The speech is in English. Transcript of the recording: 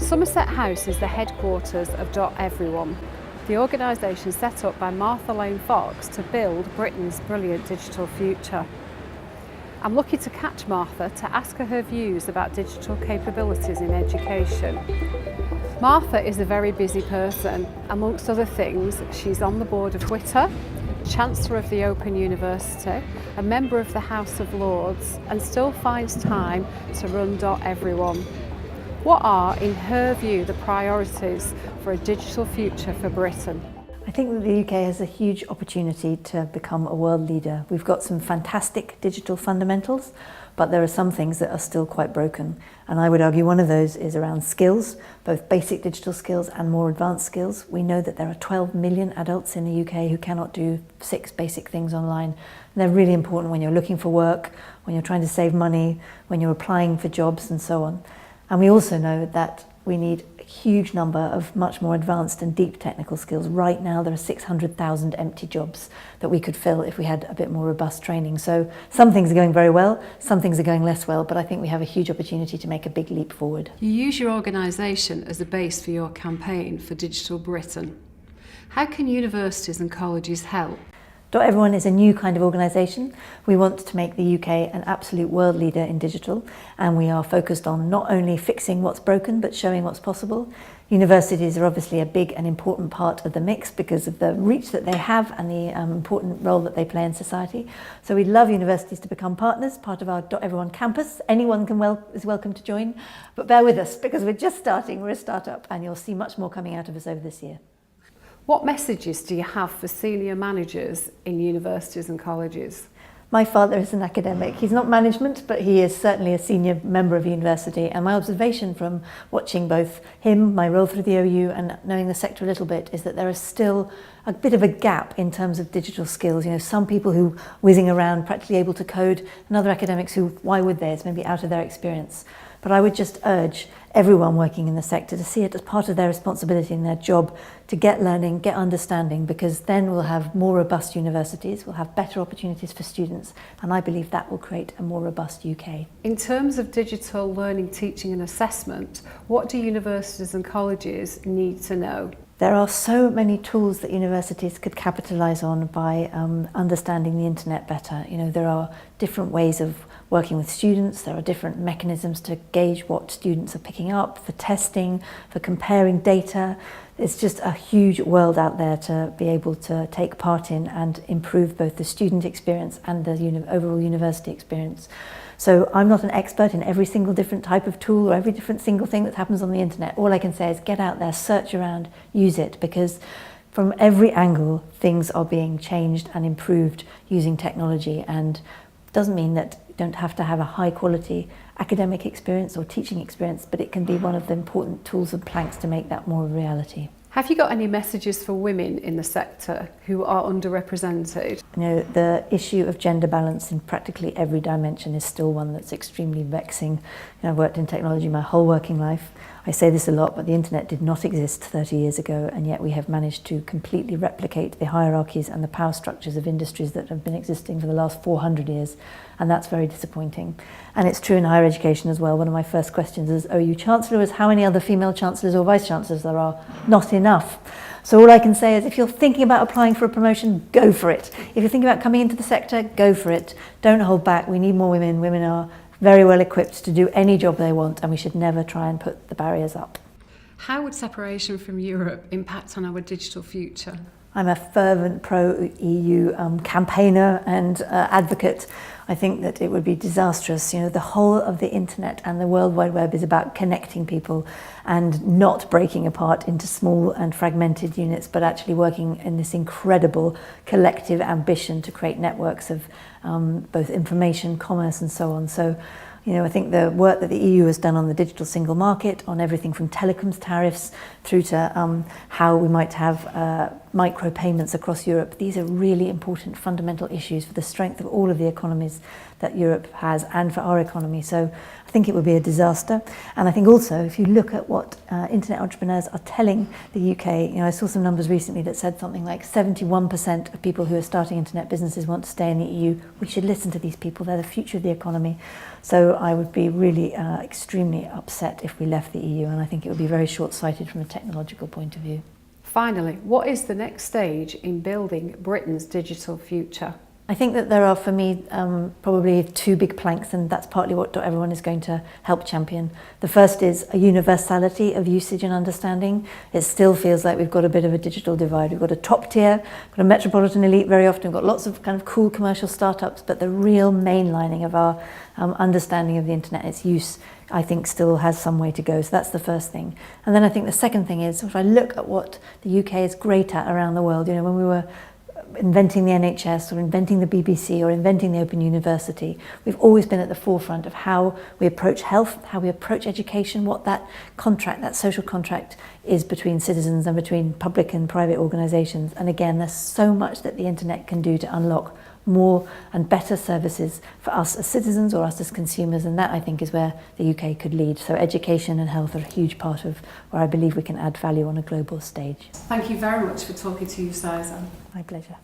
Somerset House is the headquarters of Everyone, the organisation set up by Martha Lane Fox to build Britain's brilliant digital future. I'm lucky to catch Martha to ask her views about digital capabilities in education. Martha is a very busy person. Amongst other things, she's on the board of Twitter, Chancellor of the Open University, a member of the House of Lords, and still finds time to run Everyone. What are, in her view, the priorities for a digital future for Britain? I think that the UK has a huge opportunity to become a world leader. We've got some fantastic digital fundamentals, but there are some things that are still quite broken. And I would argue one of those is around skills, both basic digital skills and more advanced skills. We know that there are 12 million adults in the UK who cannot do 6 basic things online. And they're really important when you're looking for work, when you're trying to save money, when you're applying for jobs and so on. And we also know that we need a huge number of much more advanced and deep technical skills. Right now there are 600,000 empty jobs that we could fill if we had a bit more robust training. So some things are going very well, some things are going less well, but I think we have a huge opportunity to make a big leap forward. You use your organisation as a base for your campaign for Digital Britain. How can universities and colleges help? Everyone is a new kind of organisation. We want to make the UK an absolute world leader in digital, and we are focused on not only fixing what's broken but showing what's possible. Universities are obviously a big and important part of the mix because of the reach that they have and the important role that they play in society. So we'd love universities to become partners, part of our Everyone campus. Anyone is welcome to join, but bear with us because we're just starting, we're a startup, and you'll see much more coming out of us over this year. What messages do you have for senior managers in universities and colleges? My father is an academic. He's not management, but he is certainly a senior member of a university. And my observation from watching both him, my role through the OU, and knowing the sector a little bit is that there is still a bit of a gap in terms of digital skills. You know, some people who whizzing around, practically able to code, and other academics who, why would they? It's maybe out of their experience. But I would just urge everyone working in the sector to see it as part of their responsibility in their job to get learning, get understanding, because then we'll have more robust universities, we'll have better opportunities for students, and I believe that will create a more robust UK. In terms of digital learning, teaching and assessment, what do universities and colleges need to know? There are so many tools that universities could capitalise on by understanding the internet better. You know, there are different ways of working with students, there are different mechanisms to gauge what students are picking up, for testing, for comparing data. It's just a huge world out there to be able to take part in and improve both the student experience and the overall university experience. So I'm not an expert in every single different type of tool or every different single thing that happens on the internet. All I can say is get out there, search around, use it, because from every angle things are being changed and improved using technology, and doesn't mean that you don't have to have a high quality academic experience or teaching experience, but it can be one of the important tools and planks to make that more a reality. Have you got any messages for women in the sector who are underrepresented? You know, the issue of gender balance in practically every dimension is still one that's extremely vexing. You know, I've worked in technology my whole working life. I say this a lot, but the internet did not exist 30 years ago, and yet we have managed to completely replicate the hierarchies and the power structures of industries that have been existing for the last 400 years, and that's very disappointing. And it's true in higher education as well. One of my first questions as OU Chancellor was how many other female chancellors or vice chancellors there are. Not enough. So all I can say is if you're thinking about applying for a promotion, go for it. If you're thinking about coming into the sector, go for it. Don't hold back. We need more women. Women are very well equipped to do any job they want, and we should never try and put the barriers up. How would separation from Europe impact on our digital future? I'm a fervent pro-EU campaigner and advocate. I think that it would be disastrous. You know, the whole of the internet and the World Wide Web is about connecting people and not breaking apart into small and fragmented units, but actually working in this incredible collective ambition to create networks of both information, commerce and so on. So, you know, I think the work that the EU has done on the digital single market, on everything from telecoms tariffs through to how we might have micropayments across Europe. These are really important fundamental issues for the strength of all of the economies that Europe has and for our economy. So I think it would be a disaster. And I think also if you look at what internet entrepreneurs are telling the UK, I saw some numbers recently that said something like 71% of people who are starting internet businesses want to stay in the EU. We should listen to these people. They're the future of the economy. So I would be really extremely upset if we left the EU, and I think it would be very short-sighted from a technological point of view. Finally, what is the next stage in building Britain's digital future? I think that there are, for me, probably two big planks, and that's partly what .everyone is going to help champion. The first is a universality of usage and understanding. It still feels like we've got a bit of a digital divide. We've got a top tier, we've got a metropolitan elite very often, we've got lots of kind of cool commercial startups, but the real mainlining of our understanding of the internet, its use, I think still has some way to go. So that's the first thing. And then I think the second thing is, if I look at what the UK is great at around the world, when we were inventing the NHS or inventing the BBC or inventing the Open University, we've always been at the forefront of how we approach health, how we approach education, what that contract, that social contract is between citizens and between public and private organisations. And again, there's so much that the internet can do to unlock more and better services for us as citizens or us as consumers, and that I think is where the UK could lead. So education and health are a huge part of where I believe we can add value on a global stage. Thank you very much for talking to UCISA. My pleasure.